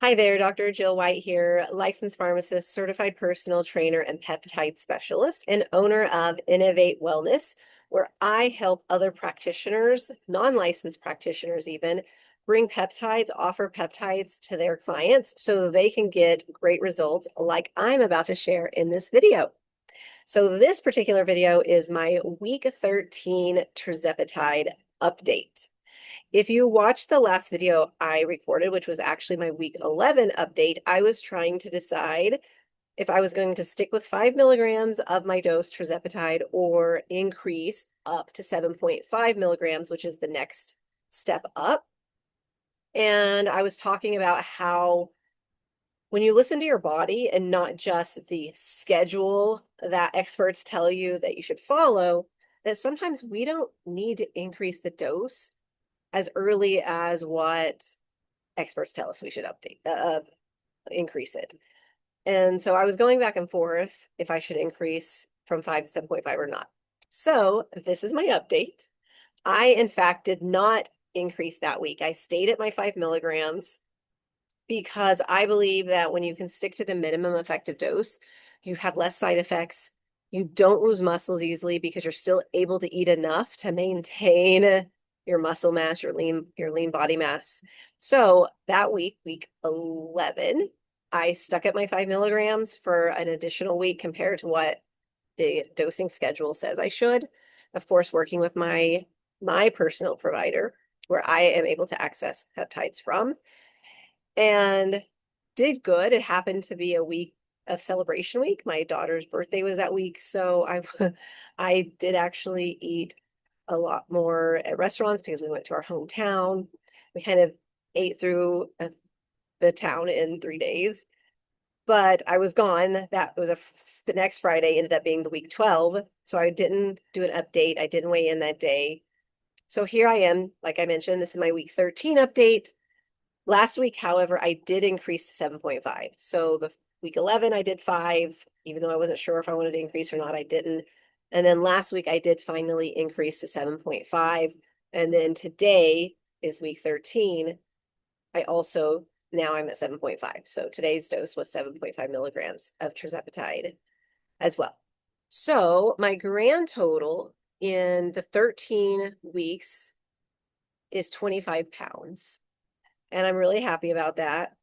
Hi there, Dr. Jill White here, licensed pharmacist, certified personal trainer, and peptide specialist, and owner of Innovate Wellness, where I help other practitioners, non-licensed practitioners even, bring peptides, offer peptides to their clients so they can get great results like I'm about to share in this video. So this particular video is my week 13 Tirzepatide update. If you watched the last video I recorded, which was actually my week 11 update, I was trying to decide if I was going to stick with 5 milligrams of my dose Tirzepatide or increase up to 7.5 milligrams, which is the next step up. And I was talking about how when you listen to your body and not just the schedule that experts tell you that you should follow, that sometimes we don't need to increase the dose as early as what experts tell us we should increase it. And so I was going back and forth if I should increase from 5 to 7.5 or not. So this is my update. I, in fact, did not increase that week. I stayed at my 5 milligrams because I believe that when you can stick to the minimum effective dose, you have less side effects. You don't lose muscles easily because you're still able to eat enough to maintain your muscle mass, your lean body mass. So that week 11, I stuck at my 5 milligrams for an additional week compared to what the dosing schedule says I should. Of course, working with my personal provider where I am able to access peptides from, and did good. It happened to be a week of celebration week. My daughter's birthday was that week, so I did actually eat a lot more at restaurants because we went to our hometown. We kind of ate through the town in 3 days, but I was gone. That was the next Friday ended up being the week 12. So I didn't do an update. I didn't weigh in that day. So here I am. Like I mentioned, this is my week 13 update. Last week, however, I did increase to 7.5. So the week 11, I did 5, even though I wasn't sure if I wanted to increase or not, I didn't. And then last week, I did finally increase to 7.5. And then today is week 13. Now I'm at 7.5. So today's dose was 7.5 milligrams of Tirzepatide as well. So my grand total in the 13 weeks is 25 pounds. And I'm really happy about that.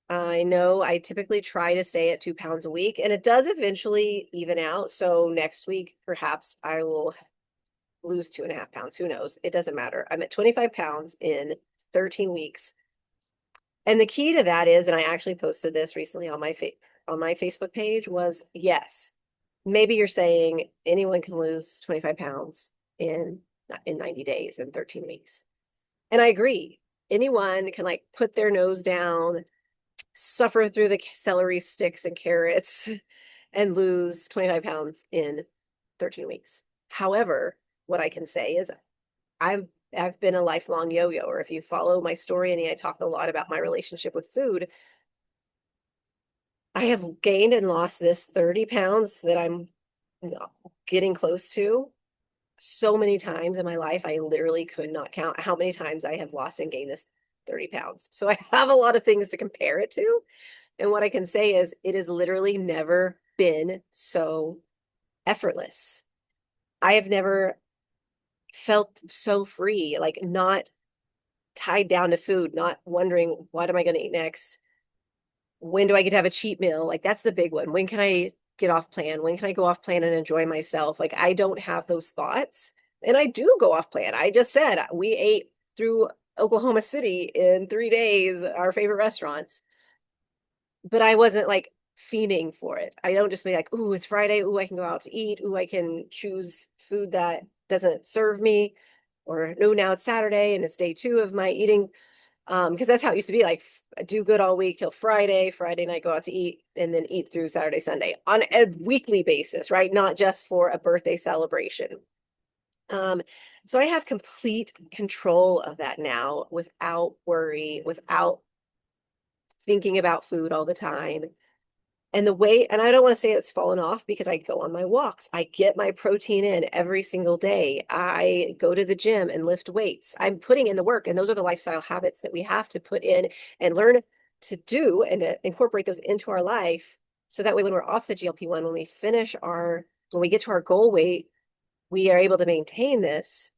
I know I typically try to stay at 2 pounds a week, and it does eventually even out. So next week, perhaps I will lose 2.5 pounds. Who knows? It doesn't matter. I'm at 25 pounds in 13 weeks. And the key to that is, and I actually posted this recently on my Facebook page, was yes, maybe you're saying anyone can lose 25 pounds in 90 days, in 13 weeks. And I agree. Anyone can like put their nose down, suffer through the celery sticks and carrots, and lose 25 pounds in 13 weeks. However, what I can say is I've been a lifelong yo-yoer. If you follow my story, and I talk a lot about my relationship with food, I have gained and lost this 30 pounds that I'm getting close to so many times in my life. I literally could not count how many times I have lost and gained this 30 pounds. So I have a lot of things to compare it to. And what I can say is it has literally never been so effortless. I have never felt so free, like not tied down to food, not wondering, what am I going to eat next? When do I get to have a cheat meal? Like that's the big one. When can I get off plan? When can I go off plan and enjoy myself? Like I don't have those thoughts. And I do go off plan. I just said we ate through Oklahoma City in 3 days, our favorite restaurants. But I wasn't like fiending for it. I don't just be like, ooh, it's Friday. Ooh, I can go out to eat. Ooh, I can choose food that doesn't serve me. Or no, now it's Saturday and it's day 2 of my eating. Because that's how it used to be, like do good all week till Friday night, go out to eat, and then eat through Saturday, Sunday on a weekly basis, right? Not just for a birthday celebration. So I have complete control of that now without worry, without thinking about food all the time. And I don't want to say it's fallen off because I go on my walks. I get my protein in every single day. I go to the gym and lift weights. I'm putting in the work, and those are the lifestyle habits that we have to put in and learn to do and to incorporate those into our life. So that way, when we're off the GLP-1, when we get to our goal weight, we are able to maintain this,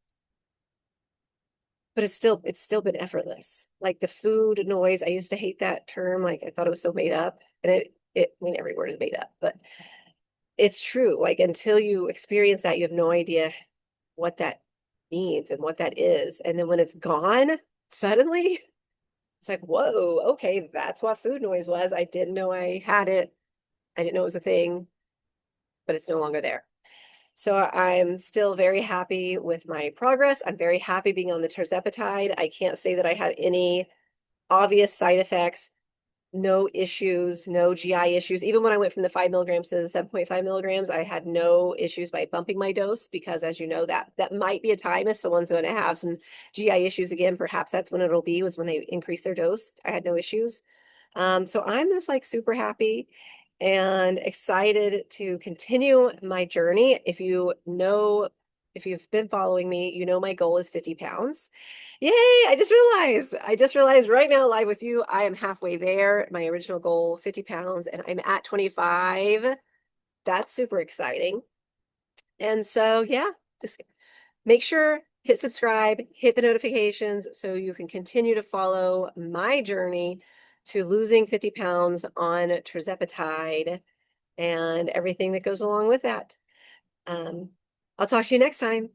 but it's still been effortless. Like the food noise, I used to hate that term. Like I thought it was so made up, and I mean, every word is made up, but it's true. Like until you experience that, you have no idea what that means and what that is. And then when it's gone, suddenly it's like, whoa, okay, that's what food noise was. I didn't know I had it. I didn't know it was a thing, but it's no longer there. So I'm still very happy with my progress. I'm very happy being on the tirzepatide. I can't say that I have any obvious side effects, no issues, no GI issues. Even when I went from the 5 milligrams to the 7.5 milligrams, I had no issues by bumping my dose because, as you know, that might be a time if someone's going to have some GI issues again. Perhaps that's when it'll be, was when they increase their dose. I had no issues. So I'm just like super happy and excited to continue my journey. If you've been following me, you know my goal is 50 pounds. Yay! I just realized right now, live with you, I am halfway there. My original goal, 50 pounds, and I'm at 25. That's super exciting. And so, yeah, just make sure, hit subscribe, hit the notifications so you can continue to follow my journey to losing 50 pounds on tirzepatide and everything that goes along with that. Um, I'll talk to you next time.